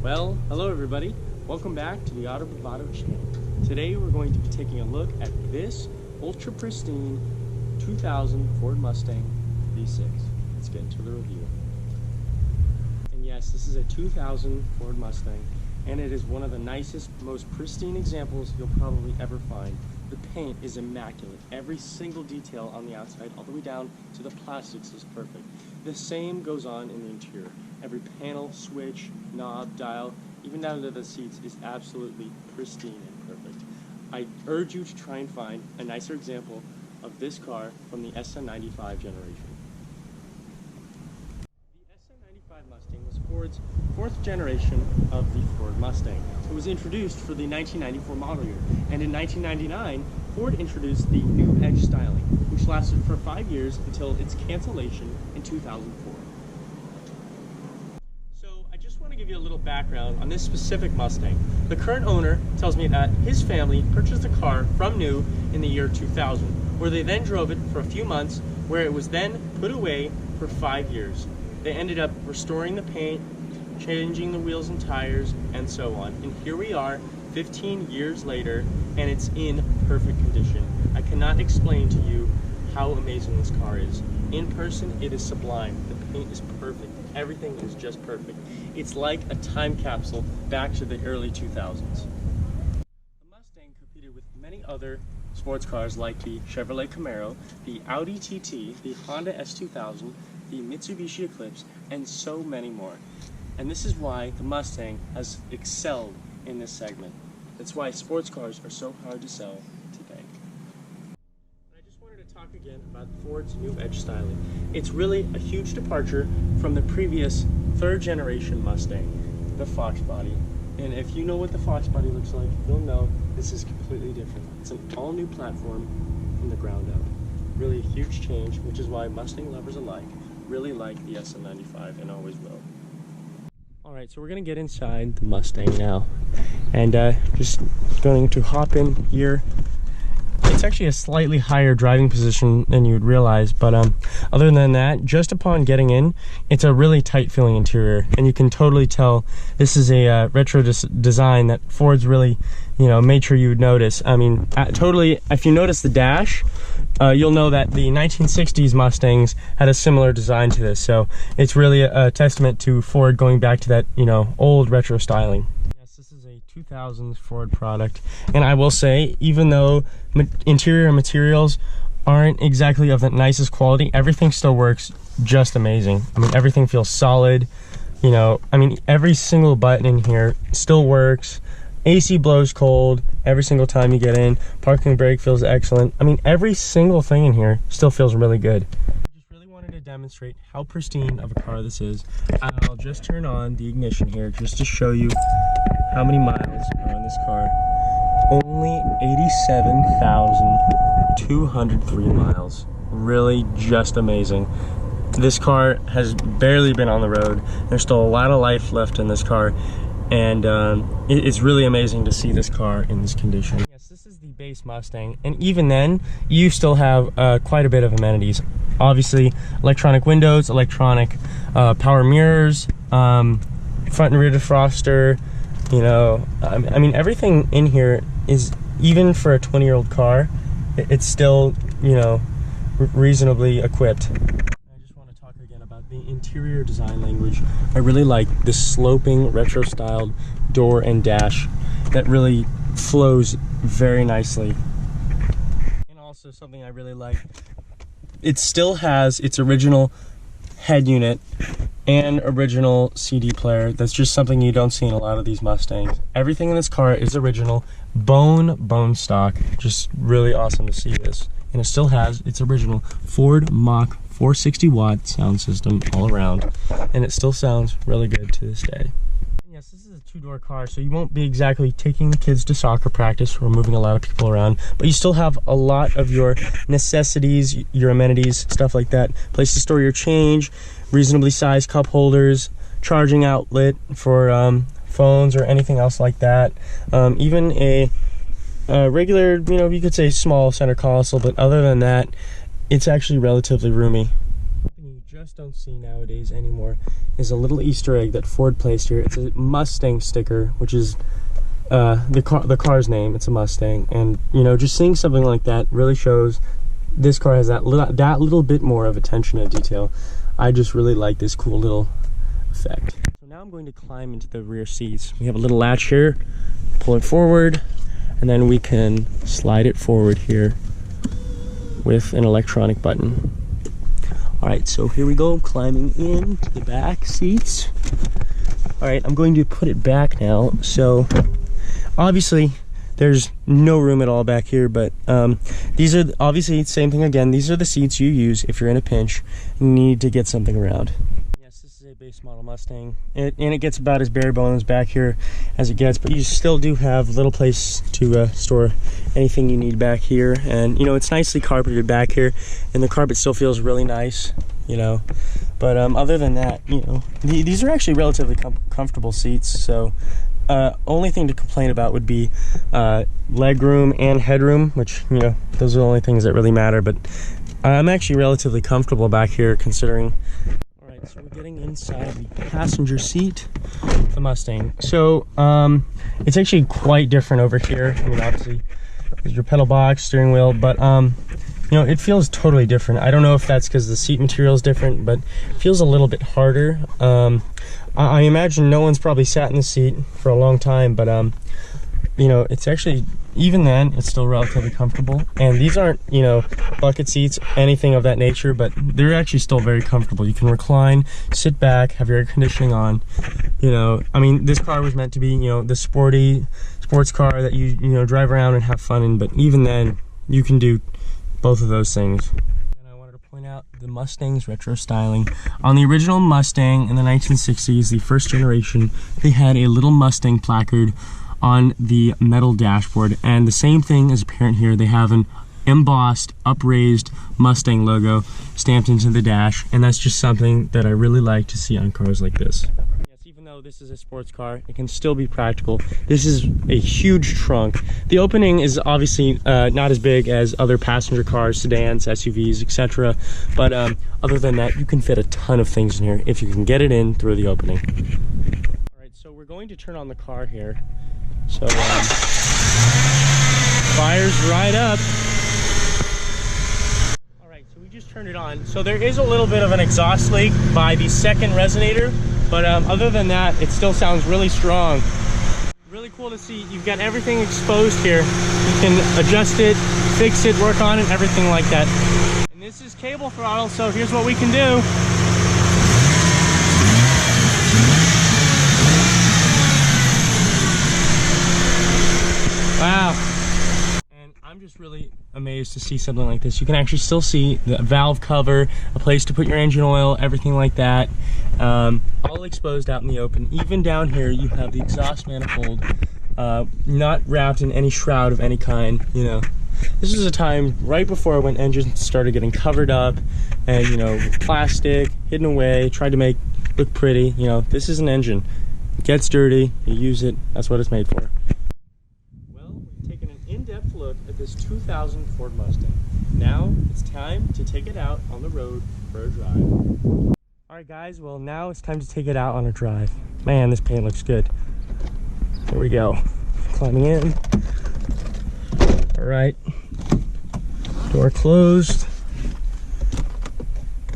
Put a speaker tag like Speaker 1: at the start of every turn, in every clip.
Speaker 1: Well, hello everybody. Welcome back to the Auto Bravado channel. Today we're going to be taking a look at this ultra pristine 2000 Ford Mustang V6. Let's get into the review. And yes, this is a 2000 Ford Mustang, and it is one of the nicest, most pristine examples you'll probably ever find. The paint is immaculate. Every single detail on the outside, all the way down to the plastics, is perfect. The same goes on in the interior. Every panel, switch, knob, dial, even down to the seats is absolutely pristine and perfect. I urge you to try and find a nicer example of this car from the SN95 generation. The SN95 Mustang was Ford's fourth generation of the Ford Mustang. It was introduced for the 1994 model year, and in 1999, Ford introduced the new Edge styling, which lasted for 5 years until its cancellation in 2004. Give you a little background on this specific Mustang. The current owner tells me that his family purchased the car from new in the year 2000, where they then drove it for a few months, where it was then put away for 5 years. They ended up restoring the paint, changing the wheels and tires, and so on. And here we are 15 years later, and it's in perfect condition. I cannot explain to you how amazing this car is. In person, it is sublime. The paint is perfect. Everything is just perfect. It's like a time capsule back to the early 2000s. The Mustang competed with many other sports cars like the Chevrolet Camaro, the Audi TT, the Honda S2000, the Mitsubishi Eclipse, and so many more. And this is why the Mustang has excelled in this segment. That's why sports cars are so hard to sell today. I just wanted to talk again about Ford's new Edge styling. It's really a huge departure from the previous third generation Mustang, the Fox body. And if you know what the Fox body looks like, you'll know this is completely different. It's an all new platform from the ground up. Really a huge change, which is why Mustang lovers alike really like the SN95 and always will. Alright, so we're going to get inside the Mustang now, and just going to hop in here. It's actually a slightly higher driving position than you would realize, but other than that, just upon getting in, it's a really tight feeling interior, and you can totally tell this is a retro design that Ford's really, made sure you would notice. I mean, totally, if you notice the dash, you'll know that the 1960s Mustangs had a similar design to this, so it's really a testament to Ford going back to that, old retro styling. This is a 2000s Ford product, and I will say, even though interior materials aren't exactly of the nicest quality, everything still works just amazing. I mean, everything feels solid. Every single button in here still works. AC blows cold every single time you get in. Parking brake feels excellent. I mean, every single thing in here still feels really good. To demonstrate how pristine of a car this is, I'll just turn on the ignition here just to show you how many miles are on this car. Only 87,203 miles. Really just amazing. This car has barely been on the road. There's still a lot of life left in this car, and it's really amazing to see this car in this condition. Yes, this is the base Mustang, and even then, you still have quite a bit of amenities. Obviously, electronic windows, electronic power mirrors, front and rear defroster. I mean, everything in here is, even for a 20-year-old car, it's still, reasonably equipped. I just want to talk again about the interior design language. I really like this sloping, retro-styled door and dash that really flows very nicely. And also something I really like, it still has its original head unit and original CD player. That's just something you don't see in a lot of these Mustangs. Everything in this car is original, bone stock. Just really awesome to see this. And it still has its original Ford Mach 460 watt sound system all around, and it still sounds really good to this day. Yes, this is a two-door car, so you won't be exactly taking the kids to soccer practice or moving a lot of people around, but you still have a lot of your necessities, your amenities, stuff like that. Place to store your change, reasonably sized cup holders, charging outlet for phones or anything else like that. Even a regular, you could say small center console, but other than that, it's actually relatively roomy. just don't see nowadays anymore is a little Easter egg that Ford placed here. It's a Mustang sticker, which is the car's name. It's a Mustang, and you know, just seeing something like that really shows this car has that little bit more of attention to detail. I just really like this cool little effect. So now I'm going to climb into the rear seats. We have a little latch here, pull it forward, and then we can slide it forward here with an electronic button. All right, so here we go, climbing into the back seats. All right, I'm going to put it back now. So obviously there's no room at all back here, but these are obviously, same thing again, these are the seats you use if you're in a pinch and you need to get something around. Yes, this is a base model Mustang, and it gets about as bare bones back here as it gets, but you still do have a little place to store anything you need back here. And you know, it's nicely carpeted back here, and the carpet still feels really nice, you know. But other than that, you know, these are actually relatively comfortable seats. So only thing to complain about would be leg room and headroom, which, you know, those are the only things that really matter. But I'm actually relatively comfortable back here considering. All right, so we're getting inside the passenger seat of the Mustang. So it's actually quite different over here. I mean, obviously there's your pedal box, steering wheel, but you know, it feels totally different. I don't know if that's because the seat material is different, but it feels a little bit harder. I imagine no one's probably sat in the seat for a long time, but you know, it's actually, even then, it's still relatively comfortable. And these aren't, you know, bucket seats, anything of that nature, but they're actually still very comfortable. You can recline, sit back, have your air conditioning on. You know, I mean, this car was meant to be, you know, the sports car that you know, drive around and have fun in, but even then, you can do both of those things. And I wanted to point out the Mustang's retro styling. On the original Mustang in the 1960s, the first generation, they had a little Mustang placard on the metal dashboard, and the same thing is apparent here. They have an embossed, upraised Mustang logo stamped into the dash, and that's just something that I really like to see on cars like this. Even though this is a sports car, it can still be practical. This is a huge trunk. The opening is obviously not as big as other passenger cars, sedans, SUVs, etc. But other than that, you can fit a ton of things in here if you can get it in through the opening. All right, so we're going to turn on the car here. So fires right up. All right, so we just turned it on. So there is a little bit of an exhaust leak by the second resonator. But other than that, it still sounds really strong. Really cool to see. You've got everything exposed here. You can adjust it, fix it, work on it, everything like that. And this is cable throttle, so here's what we can do. Wow. And I'm just really amazed to see something like this. You can actually still see the valve cover, a place to put your engine oil, everything like that. All exposed out in the open. Even down here, you have the exhaust manifold, not wrapped in any shroud of any kind. You know, this is a time right before when engines started getting covered up and, you know, plastic hidden away, tried to make look pretty. You know, this is an engine. It gets dirty, you use it. That's what it's made for. Well, we've taken an in-depth look at this 2000 Ford Mustang. Now it's time to take it out on the road for a drive. Alright guys, well now it's time to take it out on a drive. Man, this paint looks good. Here we go. Climbing in. Alright. Door closed.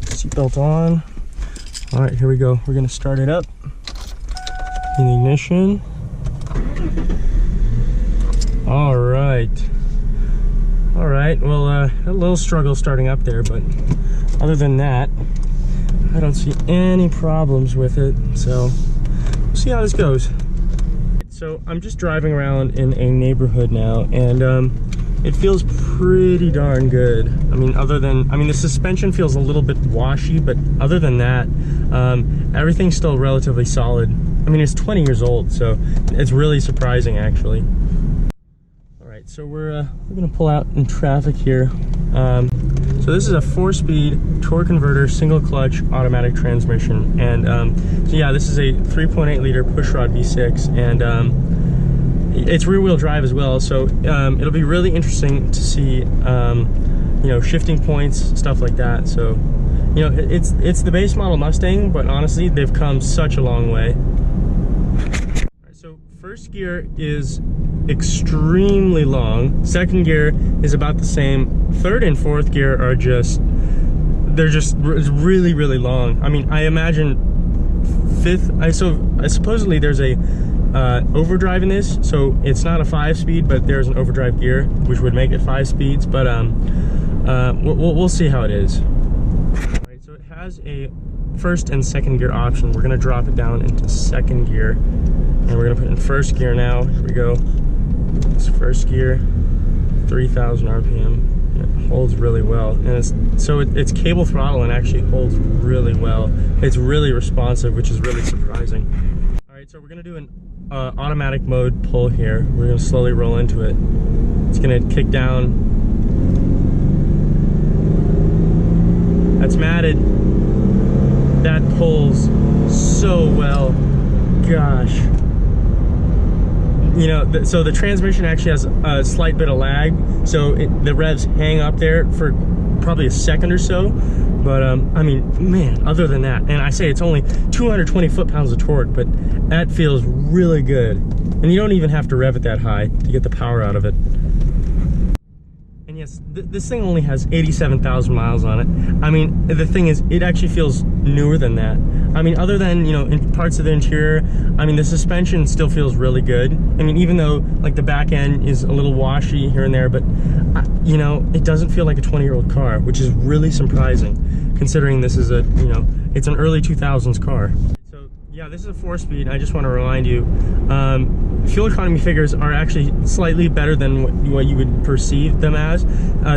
Speaker 1: Seatbelt on. Alright, here we go. We're going to start it up. In the ignition. Alright. Alright, well, a little struggle starting up there, but other than that, I don't see any problems with it, so we'll see how this goes. So I'm just driving around in a neighborhood now, and it feels pretty darn good. I mean, the suspension feels a little bit washy, but other than that, everything's still relatively solid. I mean, it's 20 years old, so it's really surprising, actually. All right, so we're gonna pull out in traffic here. So this is a 4-speed torque converter, single clutch automatic transmission, and so yeah, this is a 3.8 liter pushrod V6, and it's rear wheel drive as well. So it'll be really interesting to see, you know, shifting points, stuff like that. So You know, it's the base model Mustang, but honestly, they've come such a long way. Alright, so first gear is extremely long. Second gear is about the same. Third and fourth gear are they're just really, really long. I mean, I imagine fifth, supposedly there's a overdrive in this, so it's not a 5-speed, but there's an overdrive gear, which would make it 5 speeds, but we'll see how it is. Alright, so it has a first and second gear option. We're gonna drop it down into second gear, and we're gonna put it in first gear now. Here we go. It's first gear, 3,000 RPM. It holds really well, and it's cable throttle and actually holds really well. It's really responsive, which is really surprising. All right, so we're gonna do an automatic mode pull here. We're gonna slowly roll into it. It's gonna kick down. That's matted. That pulls so well. Gosh. You know, so the transmission actually has a slight bit of lag, so the revs hang up there for probably a second or so. But I mean, man, other than that, and I say it's only 220 foot-pounds of torque, but that feels really good. And you don't even have to rev it that high to get the power out of it. And yes, this thing only has 87,000 miles on it. I mean, the thing is, it actually feels newer than that. I mean, other than, you know, in parts of the interior, I mean, the suspension still feels really good. I mean, even though, like, the back end is a little washy here and there, but, you know, it doesn't feel like a 20-year-old car, which is really surprising, considering this is it's an early 2000s car. So, yeah, this is a 4-speed. I just want to remind you, fuel economy figures are actually slightly better than what you would perceive them as.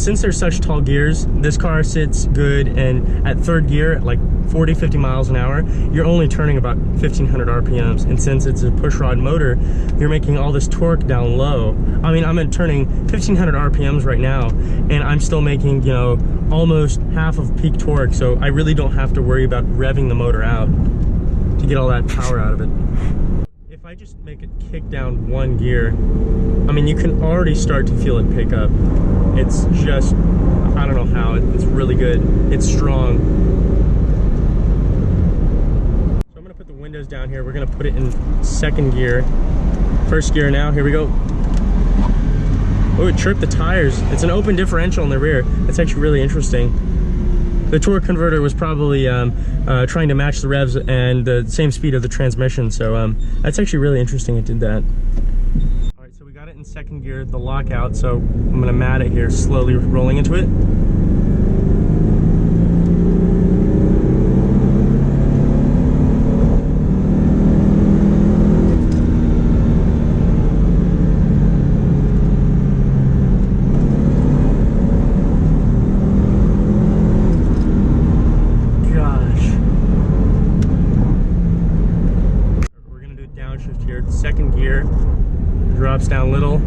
Speaker 1: Since they're such tall gears, this car sits good, and at third gear, at like 40-50 miles an hour, you're only turning about 1,500 RPMs. And since it's a pushrod motor, you're making all this torque down low. I mean, I'm turning 1,500 RPMs right now, and I'm still making, you know, almost half of peak torque. So I really don't have to worry about revving the motor out to get all that power out of it. If I just make it kick down one gear, I mean, you can already start to feel it pick up. It's just, I don't know how, it's really good. It's strong. So I'm gonna put the windows down here. We're gonna put it in second gear. First gear now, here we go. Oh, it tripped the tires. It's an open differential in the rear. That's actually really interesting. The torque converter was probably trying to match the revs and the same speed of the transmission, so that's actually really interesting it did that. All right, so we got it in second gear, the lockout, so I'm gonna mat it here, slowly rolling into it. Second gear, drops down little,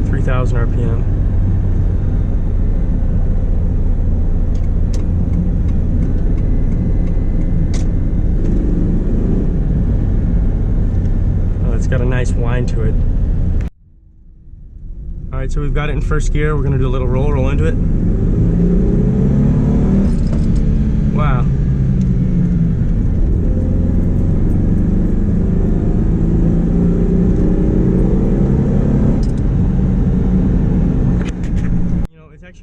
Speaker 1: 3,000 RPM. Oh, it's got a nice whine to it. All right, so we've got it in first gear. We're gonna do a little roll into it. Wow.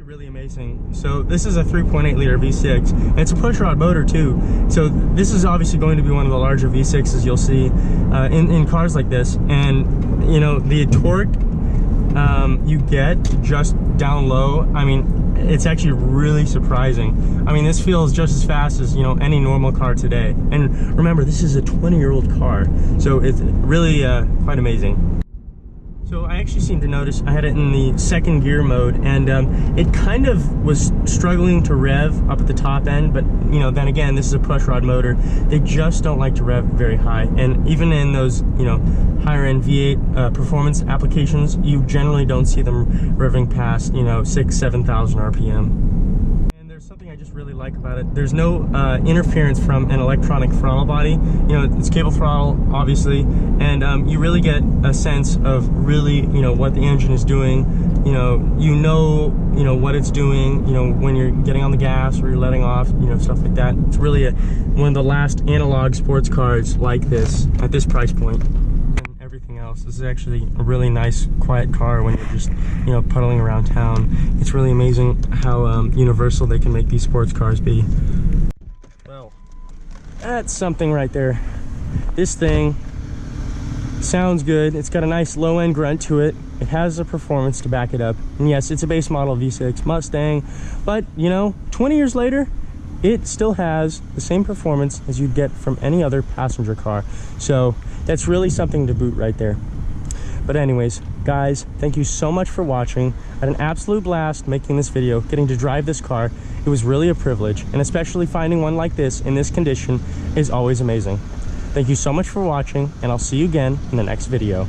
Speaker 1: Really amazing. So this is a 3.8 liter V6, and it's a pushrod motor too, so this is obviously going to be one of the larger V6s you'll see in cars like this. And you know, the torque you get just down low, I mean, it's actually really surprising. I mean, this feels just as fast as, you know, any normal car today. And remember, this is a 20-year-old car, so it's really quite amazing. So I actually seem to notice I had it in the second gear mode, and it kind of was struggling to rev up at the top end, but you know, then again, this is a pushrod motor. They just don't like to rev very high, and even in those, you know, higher end V8 performance applications, you generally don't see them revving past, you know, 6,000–7,000 RPM. And there's something I just really like about it. There's no interference from an electronic throttle body. You know, it's cable throttle, obviously, and you really get a sense of really, you know, what the engine is doing. You know what it's doing. You know, when you're getting on the gas or you're letting off. You know, stuff like that. It's really one of the last analog sports cars like this at this price point. And everything else. This is actually a really nice, quiet car when you're just, you know, puddling around town. It's really amazing how universal they can make these sports cars be. Well, that's something right there. This thing sounds good. It's got a nice low-end grunt to it. It has the performance to back it up. And yes, it's a base model V6 Mustang, but you know, 20 years later, it still has the same performance as you'd get from any other passenger car. So that's really something to boot right there. But anyways, guys, thank you so much for watching. I had an absolute blast making this video, getting to drive this car. It was really a privilege, and especially finding one like this in this condition is always amazing. Thank you so much for watching, and I'll see you again in the next video.